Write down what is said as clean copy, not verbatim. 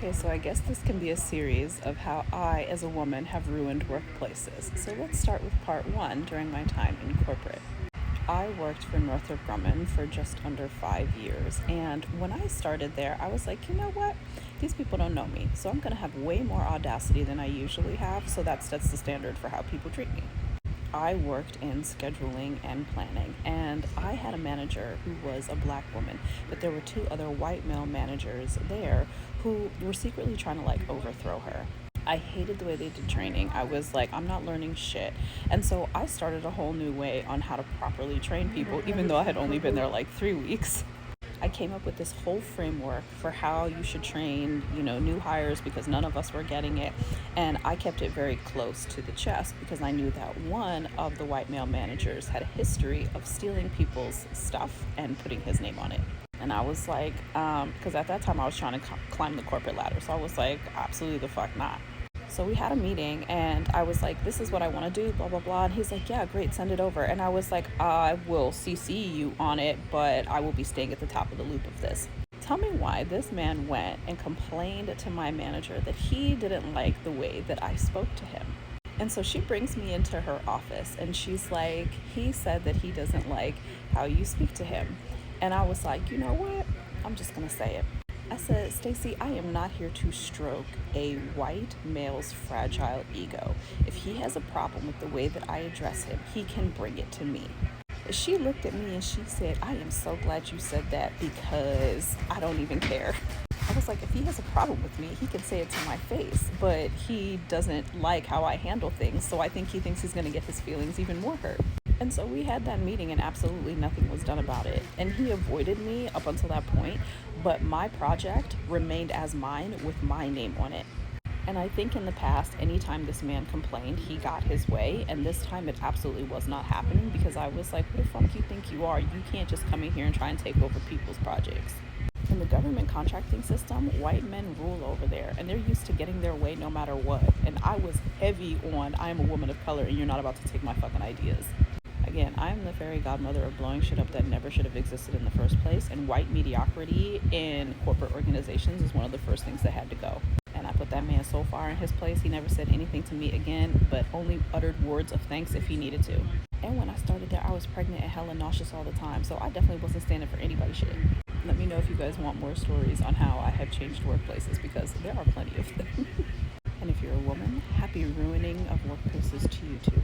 Okay, so I guess this can be a series of how I, as a woman, have ruined workplaces. So let's start with part one during my time in corporate. I worked for Northrop Grumman for just under 5 years. And when I started there, I was like, you know what? These people don't know me. So I'm going to have way more audacity than I usually have. So that sets the standard for how people treat me. I worked in scheduling and planning, and I had a manager who was a black woman, but there were two other white male managers there who were secretly trying to overthrow her. I hated the way they did training. I was like, I'm not learning shit. And so I started a whole new way on how to properly train people, even though I had only been there 3 weeks. I came up with this whole framework for how you should train, new hires because none of us were getting it. And I kept it very close to the chest because I knew that one of the white male managers had a history of stealing people's stuff and putting his name on it. And I was like, because at that time I was trying to climb the corporate ladder. So I was like, absolutely the fuck not. So we had a meeting and I was like, this is what I want to do, blah, blah, blah. And he's like, yeah, great, send it over. And I was like, I will CC you on it, but I will be staying at the top of the loop of this. Tell me why this man went and complained to my manager that he didn't like the way that I spoke to him. And so she brings me into her office and she's like, he said that he doesn't like how you speak to him. And I was like, you know what? I'm just going to say it. I said, Stacy, I am not here to stroke a white male's fragile ego. If he has a problem with the way that I address him, he can bring it to me. She looked at me and she said, I am so glad you said that because I don't even care. I was like, if he has a problem with me, he can say it to my face, but he doesn't like how I handle things, so I think he thinks he's going to get his feelings even more hurt. And so we had that meeting and absolutely nothing was done about it. And he avoided me up until that point, but my project remained as mine with my name on it. And I think in the past, anytime this man complained, he got his way. And this time it absolutely was not happening because I was like, who the fuck you think you are? You can't just come in here and try and take over people's projects. In the government contracting system, white men rule over there and they're used to getting their way no matter what. And I was heavy on, I am a woman of color and you're not about to take my fucking ideas. Again, I'm the fairy godmother of blowing shit up that never should have existed in the first place, and white mediocrity in corporate organizations is one of the first things that had to go. And I put that man so far in his place, he never said anything to me again, but only uttered words of thanks if he needed to. And when I started there, I was pregnant and hella nauseous all the time, so I definitely wasn't standing for anybody's shit. Let me know if you guys want more stories on how I have changed workplaces, because there are plenty of them. And if you're a woman, happy ruining of workplaces to you too.